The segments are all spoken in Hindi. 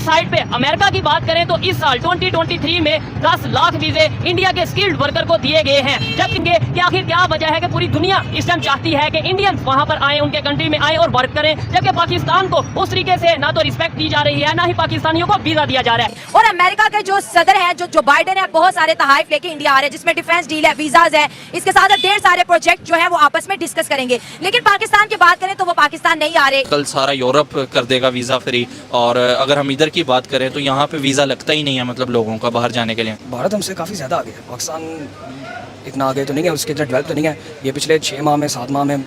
साइड पे अमेरिका की बात करें तो इस साल 2023 में 10 लाख वीजे इंडिया के स्किल्ड वर्कर को दिए गए हैं। जबकि कि आखिर क्या वजह है कि पूरी दुनिया इस टाइम चाहती है कि इंडियंस वहां पर आए, उनके कंट्री में आए और वर्क करें, जबकि पाकिस्तान को उस तरीके से ना तो रिस्पेक्ट दी जा रही है, ना ही पाकिस्तानियों को वीजा दिया जा रहा है। और अमेरिका के जो सदर है जो बाइडेन है, बहुत सारे तहाइफ लेके इंडिया आ रहे हैं, जिसमें डिफेंस डील है, वीजाज है, इसके साथ ढेर सारे प्रोजेक्ट जो है वो आपस में डिस्कस करेंगे। लेकिन पाकिस्तान की बात करें तो वो पाकिस्तान नहीं आ रहे। कल सारा यूरोप कर देगा वीज़ा फ्री, और अगर हम इधर की बात करें तो यहाँ पे वीज़ा लगता ही नहीं है, मतलब लोगों का बाहर जाने के लिए। भारत हमसे काफ़ी ज़्यादा आगे है, पाकिस्तान इतना आगे तो नहीं है, उसके इतना डेवलप तो नहीं है। ये पिछले 6 माह में 7 माह में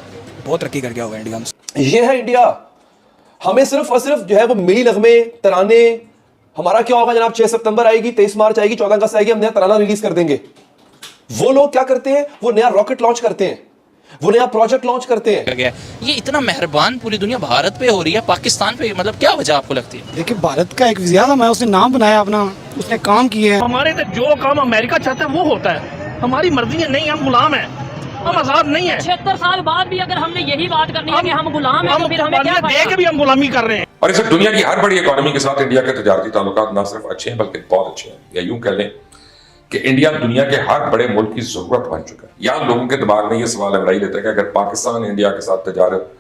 बहुत तरक्की कर गया हुआ है इंडिया में। ये है इंडिया। हमें सिर्फ और सिर्फ जो है वो मिली नगमे तराने। हमारा क्या होगा जनाब, 6 सितंबर आएगी, 23 मार्च आएगी, 14 अगस्त आएगी, हम नया तराना रिलीज कर देंगे। वो लोग क्या करते हैं, वो नया रॉकेट लॉन्च करते हैं, वो नया प्रोजेक्ट लॉन्च करते हैं। ये इतना मेहरबान पूरी दुनिया भारत पे हो रही है, पाकिस्तान पे मतलब क्या वजह आपको लगती है? देखिए, भारत का एक वज़ीर आज़म है, उसने नाम बनाया अपना, उसने काम किए हैं। हमारे तो जो काम अमेरिका चाहता है वो होता है, हमारी मर्जी है नहीं, हम गुलाम हैं, हम आजाद नहीं है। 76 साल बाद भी अगर हमने यही बात करनी है कि हम गुलाम हैं, तो फिर हमें क्या देख भी हम गुलामी कर रहे हैं। और इस दुनिया की हर बड़ी इकोनॉमी के साथ इंडिया के तजारती ताल्लुकात न सिर्फ अच्छे हैं बल्कि बहुत अच्छे हैं। या यूं कह लें कि इंडिया दुनिया के हर बड़े मुल्क की जरूरत बन चुका है। यहाँ लोगों के दिमाग में ये सवाल अंगड़ाई लेता है कि अगर पाकिस्तान इंडिया के साथ तजारत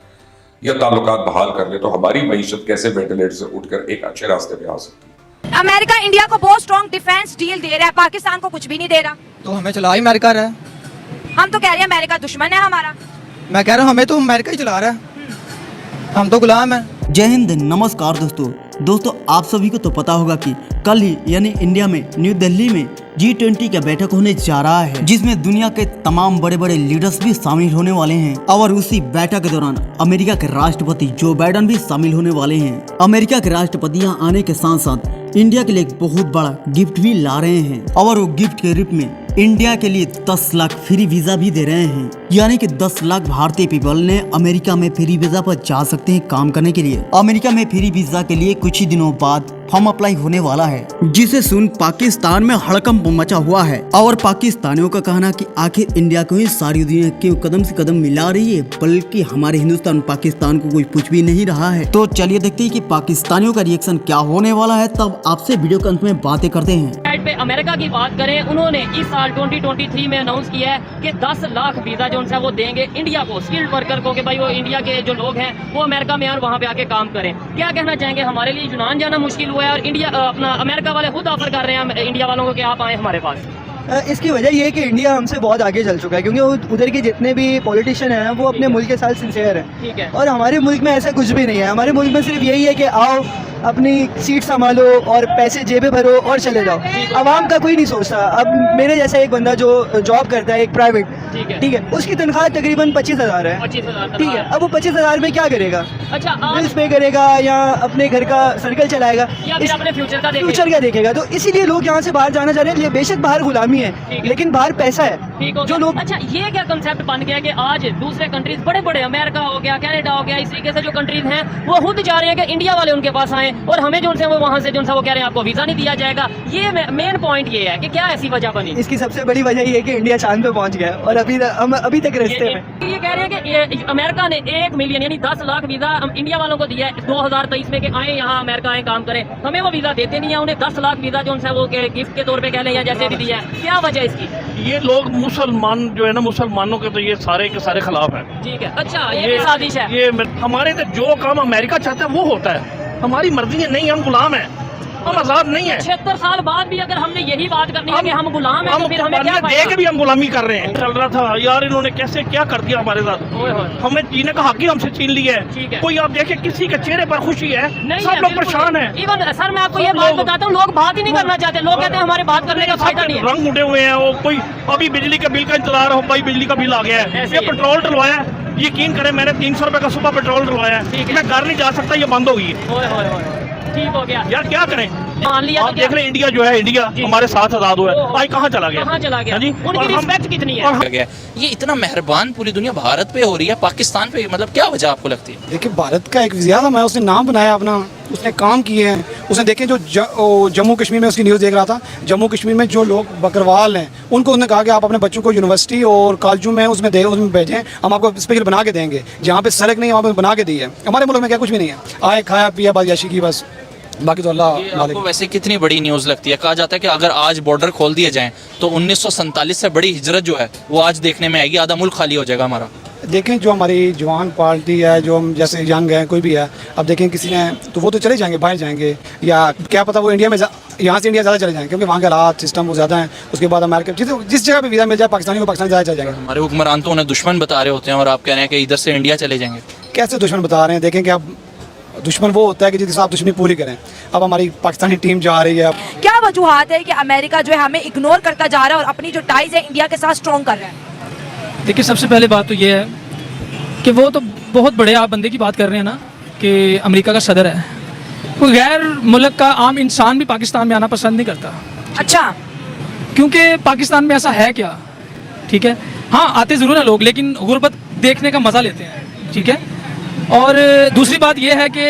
या ताल्लुकात बहाल कर ले तो हमारी मईशत कैसे वेंटिलेटर से उठकर एक अच्छे रास्ते पे आ सकती है। अमेरिका इंडिया को बहुत स्ट्रॉन्ग डिफेंस डील दे रहा है, पाकिस्तान को कुछ भी नहीं दे रहा। तो हमें चला ही अमेरिका रहा है। हम तो कह रहे हैं अमेरिका दुश्मन है हमारा। मैं कह रहा हूँ हमें तो अमेरिका ही चला रहा है, हम तो गुलाम हैं। जय हिंद, नमस्कार दोस्तों आप सभी को तो पता होगा कि कल ही यानी इंडिया में न्यू दिल्ली में G20 का बैठक होने जा रहा है, जिसमें दुनिया के तमाम बड़े बड़े लीडर्स भी शामिल होने वाले हैं। और उसी बैठक के दौरान अमेरिका के राष्ट्रपति जो बाइडेन भी शामिल होने वाले हैं। अमेरिका के राष्ट्रपति यहाँ आने के साथ साथ इंडिया के लिए एक बहुत बड़ा गिफ्ट भी ला रहे हैं, और वो गिफ्ट के रूप में इंडिया के लिए 10 लाख फ्री वीजा भी दे रहे हैं। यानी कि 10 लाख भारतीय पीपल ने अमेरिका में फ्री वीजा पर जा सकते हैं काम करने के लिए। अमेरिका में फ्री वीजा के लिए कुछ ही दिनों बाद फॉर्म अप्लाई होने वाला है, जिसे सुन पाकिस्तान में हड़कंप मचा हुआ है। और पाकिस्तानियों का कहना कि आखिर इंडिया को ही सारी दुनिया क्यों कदम से कदम मिला रही है, बल्कि हमारे हिंदुस्तान पाकिस्तान को कोई पूछ भी नहीं रहा है। तो चलिए देखते हैं कि पाकिस्तानियों का रिएक्शन क्या होने वाला है, तब आपसे वीडियो के अंत में बातें करते हैं। साइड पे अमेरिका की बात करें, उन्होंने इस साल 2023 में अनाउंस किया है कि 10 लाख वीजा जो उनसे वो देंगे इंडिया को, स्किल्ड वर्कर को, कि भाई वो इंडिया के जो लोग हैं वो अमेरिका में और वहाँ पे आके काम करें। क्या कहना चाहेंगे, हमारे लिए यूनान जाना मुश्किल हुआ है और इंडिया अपना अमेरिका वाले खुद ऑफर कर रहे हैं इंडिया वालों को कि आप आए हमारे पास। इसकी वजह ये है कि इंडिया हमसे बहुत आगे चल चुका है, क्योंकि उधर के जितने भी पॉलिटिशियन हैं वो अपने मुल्क के साथ सिंसियर हैं। ठीक है। और हमारे मुल्क में ऐसा कुछ भी नहीं है। हमारे मुल्क में सिर्फ यही है कि आओ, अपनी सीट संभालो और पैसे जेबें भरो और चले जाओ। आवाम का कोई नहीं सोचता। अब मेरे जैसा एक बंदा जो जॉब करता है एक प्राइवेट, ठीक है, उसकी तनख्वाह तकरीबन 25,000 है। 25,000, ठीक है। अब वो 25,000 में क्या करेगा? अच्छा, बिल्स पे करेगा या अपने घर का सर्कल चलाएगा, या फिर अपने फ्यूचर का देखेगा। तो इसीलिए लोग यहाँ से बाहर जाना चाह रहे हैं। बेशक बाहर गुलामी है, लेकिन बाहर पैसा है जो लोग। अच्छा, ये क्या कंसेप्ट बन गया कि आज दूसरे कंट्रीज, बड़े बड़े अमेरिका हो गया, कनाडा हो गया, इस तरीके से जो कंट्रीज हैं वो खुद जा रहे हैं कि इंडिया वाले उनके पास आए और हमें जो वो वहाँ से जो वो कह रहे हैं आपको वीजा नहीं दिया जाएगा। ये मेन पॉइंट ये है कि क्या ऐसी वजह बनी? इसकी सबसे बड़ी वजह ये है कि इंडिया चांद पे पहुंच गया और हम अभी तक रास्ते में। ये कह रहे हैं कि अमेरिका ने 1 मिलियन यानी 10 लाख वीजा इंडिया वालों को दिया है 2023 में कि आए यहाँ अमेरिका आए काम करें। हमें वो वीजा देते नहीं है, उन्हें 10 लाख वीजा जो उनसे वो गिफ्ट के तौर पे कह लें या जैसे भी दिया है। क्या वजह इसकी? ये लोग मुसलमान जो है ना, मुसलमानों के तो ये सारे के सारे खिलाफ है। ठीक है। अच्छा, ये साजिश है। ये हमारे तो जो काम अमेरिका चाहता है वो होता है, हमारी मर्जी है नहीं, हम गुलाम हैं, हम आजाद नहीं है। 76 साल बाद भी अगर हमने यही बात करनी है कि हम गुलाम हैं, तो फिर हमें क्या देख भी हम गुलामी कर रहे हैं। चल रहा था यार, इन्होंने कैसे क्या कर दिया हमारे साथ। हमें जीने का हक ही हमसे छीन लिया है। कोई आप देखे किसी के चेहरे पर खुशी है? सब लोग परेशान है। इवन सर मैं आपको ये बात बताता हूँ, लोग बात ही नहीं करना चाहते। लोग कहते हैं हमारे बात करने का फायदा नहीं है। रंग उड़े हुए हैं। वो कोई अभी बिजली का बिल का इंतजार हो, भाई बिजली का बिल आ गया है, ये पेट्रोल डलवाया। यकीन करें, मैंने 300 रुपए का सुबह पेट्रोल डलवाया, मैं घर नहीं जा सकता, ये बंद हो गई है। ठीक हो गया यार, क्या करें? मान लिया आप देख रहे हैं इंडिया जो है, इंडिया हमारे साथ आजाद हुआ है, भाई कहाँ चला गया? कहाँ चला गया? जी, उनकी रिस्पेक्ट कितनी है? ये इतना मेहरबान पूरी दुनिया भारत पे हो रही है, पाकिस्तान पे मतलब क्या वजह आपको लगती है? देखिए, भारत का एक वज़ीर आज़म है, उसने नाम बनाया अपना, उसने काम किए हैं। उसने देखे जो जम्मू कश्मीर में, उसकी न्यूज़ देख रहा था, जम्मू कश्मीर में जो लोग बकरवाल हैं उनको उसने कहा कि आप अपने बच्चों को यूनिवर्सिटी और कॉलेजों में उसमें भेजें, हम आपको स्पेशल बना के देंगे। जहाँ पे सड़क नहीं है वहाँ पे बना के दी है। हमारे मुल्क में क्या कुछ भी नहीं है, आए खाया पिया बादयाशी की, बस बाकी तो अल्लाह ये मालिक। आपको वैसे कितनी बड़ी न्यूज़ लगती है? कहा जाता है कि अगर आज बॉर्डर खोल दिए जाएं तो 1947 से बड़ी हिजरत जो है वो आज देखने में आएगी, आधा मुल्क खाली हो जाएगा हमारा। देखें जो हमारी जवान पार्टी है, जो हम जैसे यंग हैं, कोई भी है, अब देखें किसी ने तो वो तो चले जाएंगे, बाहर जाएंगे, या क्या पता वो इंडिया में यहाँ से इंडिया ज़्यादा चले जाएंगे क्योंकि वहाँ के हालात सिस्टम वो ज़्यादा हैं। उसके बाद अमेरिका जिस जगह पे वीज़ा मिल जाए पाकिस्तानी को पाकिस्तान ज़्यादा चले जाएंगे। हमारे हुक्मरान तो उन्हें दुश्मन बता रहे होते हैं और आप कह रहे हैं कि इधर से इंडिया चले जाएंगे। कैसे दुश्मन बता रहे हैं? देखें कि अब दुश्मन वो होता है कि जिसके साथ दुश्मनी पूरी करें। अब हमारी पाकिस्तानी टीम जा रही है। क्या वजूहात है कि अमेरिका जो है हमें इग्नोर करता जा रहा है और अपनी जो टाइज है इंडिया के साथ स्ट्रॉन्ग कर रहा है? देखिए, सबसे पहले बात तो ये है कि वो तो बहुत बड़े आप बंदे की बात कर रहे हैं ना कि अमेरिका का सदर है। कोई गैर मुल्क का आम इंसान भी पाकिस्तान में आना पसंद नहीं करता। अच्छा, क्योंकि पाकिस्तान में ऐसा है क्या? ठीक है, हाँ आते ज़रूर हैं लोग, लेकिन गुर्बत देखने का मज़ा लेते हैं। ठीक है, और दूसरी बात यह है कि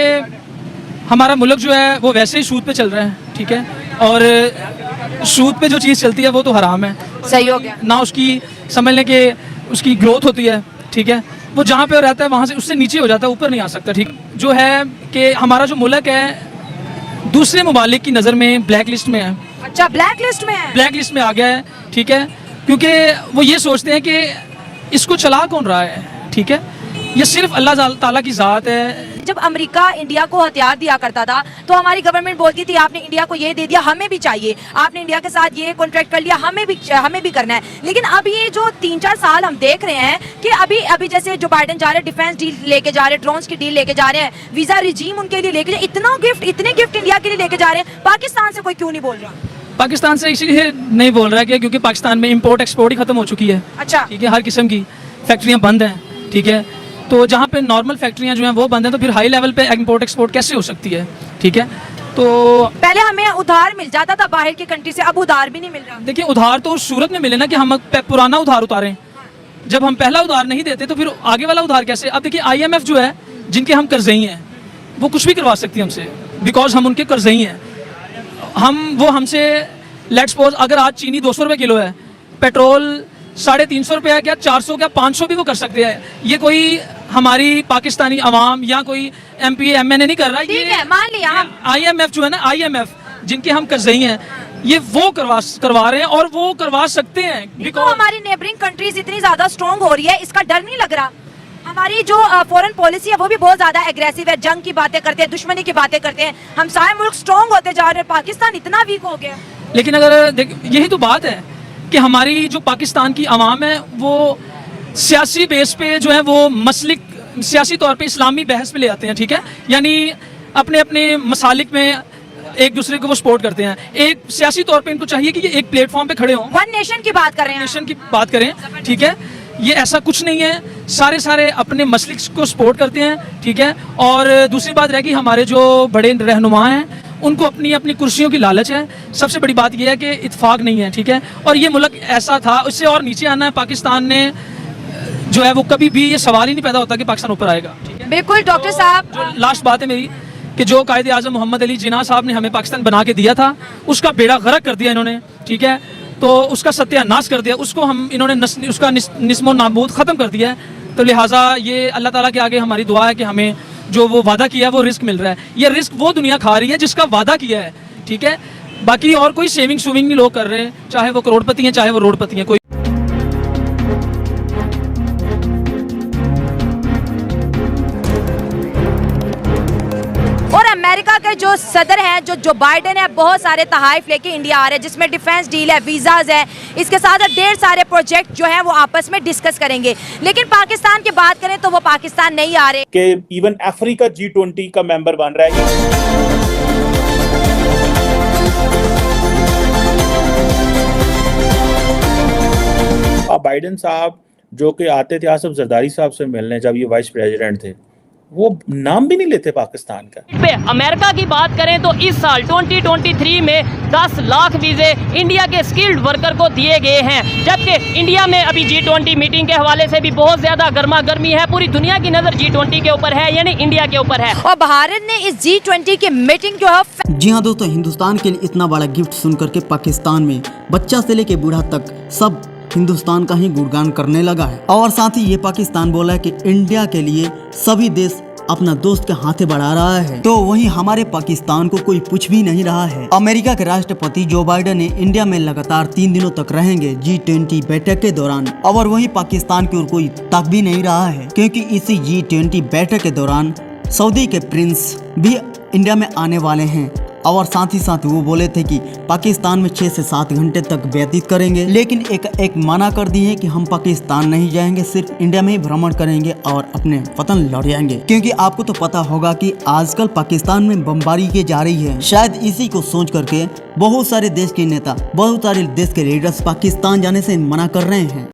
हमारा मुल्क जो है वो वैसे ही सूद पे चल रहा है। ठीक है, और सूद पे जो चीज़ चलती है वो तो हराम है। सही हो गया। ना उसकी समझ लें कि उसकी ग्रोथ होती है। ठीक है, वो जहाँ पे रहता है वहाँ से उससे नीचे हो जाता है, ऊपर नहीं आ सकता। ठीक जो है कि हमारा जो मुल्क है दूसरे ममालिक की नज़र में ब्लैक लिस्ट में है। अच्छा, ब्लैक लिस्ट में है। ब्लैक लिस्ट में आ गया है। ठीक है, क्योंकि वो ये सोचते हैं कि इसको चला कौन रहा है। ठीक है, ये सिर्फ अल्लाह ताला की ज़ात है। जब अमेरिका इंडिया को हथियार दिया करता था तो हमारी गवर्नमेंट बोलती थी आपने इंडिया को ये दे दिया, हमें भी चाहिए, आपने इंडिया के साथ ये कॉन्ट्रैक्ट कर लिया, हमें भी करना है। लेकिन अब ये जो 3-4 साल हम देख रहे हैं कि अभी जैसे जो बाइडेन जा रहे हैं, डिफेंस डील लेके जा रहे हैं, ड्रोन्स की डील लेके जा रहे हैं, वीजा रिजीम उनके लिए लेके जा, इतने गिफ्ट इंडिया के लिए लेके जा रहे हैं, पाकिस्तान से कोई क्यों नहीं बोल रहा? पाकिस्तान से इसीलिए नहीं बोल रहा है कि क्योंकि पाकिस्तान में इंपोर्ट एक्सपोर्ट ही खत्म हो चुकी है। अच्छा, ठीक है, हर किस्म की फैक्ट्रियाँ बंद हैं। ठीक है, तो जहाँ पे नॉर्मल फैक्ट्रियाँ जो हैं वो बंद हैं, तो फिर हाई लेवल पे इंपोर्ट एक्सपोर्ट कैसे हो सकती है? ठीक है, तो पहले हमें उधार मिल जाता था बाहर की कंट्री से, अब उधार भी नहीं मिल रहा। देखिए, उधार तो उस सूरत में मिले ना कि हम पुराना उधार उतारें। जब हम पहला उधार नहीं देते तो फिर आगे वाला उधार कैसे? अब देखिए, IMF जो है, जिनके हम कर्जई हैं, वो कुछ भी करवा सकती है हमसे, बिकॉज हम उनके कर्जई हैं। वो हमसे लेट्स सपोज अगर आज चीनी 200 रुपये किलो है, पेट्रोल 350 रुपये है, क्या 400 क्या 500 भी वो कर सकते हैं। ये कोई हमारी पाकिस्तानी अवाम या कोई MP MNA नहीं कर रहा। ठीक है, मान लिया हम। IMF जो है ना, IMF जिनके हम कर्जई हैं, ये वो करवा रहे हैं और वो करवा सकते हैं। तो हमारी नेबरिंग कंट्रीज इतनी ज्यादा स्ट्रॉन्ग हो रही है, इसका डर नहीं लग रहा? हमारी जो फॉरेन पॉलिसी है वो भी बहुत ज्यादा एग्रेसिव है, जंग की बातें करते हैं, दुश्मनी की बातें करते हैं, हम सारे मुल्क स्ट्रॉन्ग होते जा रहे हैं, पाकिस्तान इतना वीक हो गया। लेकिन अगर यही तो बात है कि हमारी जो पाकिस्तान की आवाम है वो सियासी बेस पे जो है वो मसलिक सियासी तौर पे इस्लामी बहस पे ले आते हैं। ठीक है, यानी अपने अपने मसालिक में एक दूसरे को वो सपोर्ट करते हैं। एक सियासी तौर पे इनको चाहिए कि ये एक प्लेटफॉर्म पे खड़े हों, वन नेशन की बात कर रहे हैं, नेशन की बात करें। ठीक है, ये ऐसा कुछ नहीं है, सारे अपने मसलिक को सपोर्ट करते हैं। ठीक है, और दूसरी बात रह गई हमारे जो बड़े रहनुमा हैं उनको अपनी अपनी कुर्सियों की लालच है। सबसे बड़ी बात यह है कि इत्तेफाक नहीं है। ठीक है, और ये मुल्क ऐसा था, उससे और नीचे आना है। पाकिस्तान ने जो है वो कभी भी ये सवाल ही नहीं पैदा होता कि पाकिस्तान ऊपर आएगा। ठीक है, बिल्कुल डॉक्टर साहब। जो लास्ट बात है मेरी कि जो कायदे आज़म मोहम्मद अली जिन्ना साहब ने हमें पाकिस्तान बना के दिया था, उसका बेड़ा गर्क कर दिया इन्होंने। ठीक है, तो उसका सत्यानाश कर दिया, उसको इन्होंने उसका निस्मो नाबूद ख़त्म कर दिया है। तो लिहाजा ये अल्लाह ताला के आगे हमारी दुआ है कि हमें जो वो वादा किया है वो रिस्क मिल रहा है। ये रिस्क वो दुनिया खा रही है जिसका वादा किया है। ठीक है, बाकी और कोई सेविंग नहीं लोग कर रहे हैं, चाहे वो करोड़पति हैं चाहे वो रोडपति हैं। कोई और अमेरिका के जो सदर हैं जो बाइडेन है, बहुत सारे तहाइफ लेके इंडिया आ रहे हैं, जिसमें डिफेंस डील है, वीज़ाज है, इसके साथ ढेर सारे प्रोजेक्ट जो है वो आपस में डिस्कस करेंगे। लेकिन पाकिस्तान की बात करें तो वो पाकिस्तान नहीं आ रहे कि इवन अफ्रीका G20 का मेंबर बन रहा है। बाइडेन साहब जो कि आते थे आसिफ जरदारी साहब से मिलने जब ये वाइस प्रेसिडेंट थे, वो नाम भी नहीं लेते पाकिस्तान का। पे अमेरिका की बात करें तो इस साल 2023 में 10 लाख वीजे इंडिया के स्किल्ड वर्कर को दिए गए हैं, जबकि इंडिया में अभी G20 मीटिंग के हवाले से भी बहुत ज्यादा गर्मा गर्मी है। पूरी दुनिया की नजर G20 के ऊपर है, यानी इंडिया के ऊपर है। और भारत ने इस G20 की मीटिंग जो है जी हाँ दोस्तों, हिंदुस्तान के लिए इतना बड़ा गिफ्ट सुनकर के पाकिस्तान में बच्चा से लेके बूढ़ा तक सब हिंदुस्तान का ही गुणगान करने लगा है। और साथ ही ये पाकिस्तान बोला है कि इंडिया के लिए सभी देश अपना दोस्त के हाथे बढ़ा रहा है, तो वहीं हमारे पाकिस्तान को कोई पूछ भी नहीं रहा है। अमेरिका के राष्ट्रपति जो बाइडेन ने इंडिया में लगातार 3 दिनों तक रहेंगे G20 बैठक के दौरान, और वहीं पाकिस्तान की ओर कोई तक भी नहीं रहा है, क्योंकि इसी G20 बैठक के दौरान सऊदी के प्रिंस भी इंडिया में आने वाले हैं। और साथ ही साथ वो बोले थे कि पाकिस्तान में 6 से 7 घंटे तक व्यतीत करेंगे, लेकिन एक मना कर दिए कि हम पाकिस्तान नहीं जाएंगे, सिर्फ इंडिया में ही भ्रमण करेंगे और अपने वतन लौट जाएंगे। क्योंकि आपको तो पता होगा कि आजकल पाकिस्तान में बमबारी की जा रही है। शायद इसी को सोच करके बहुत सारे देश के नेता, बहुत सारे देश के लीडर्स पाकिस्तान जाने से मना कर रहे हैं।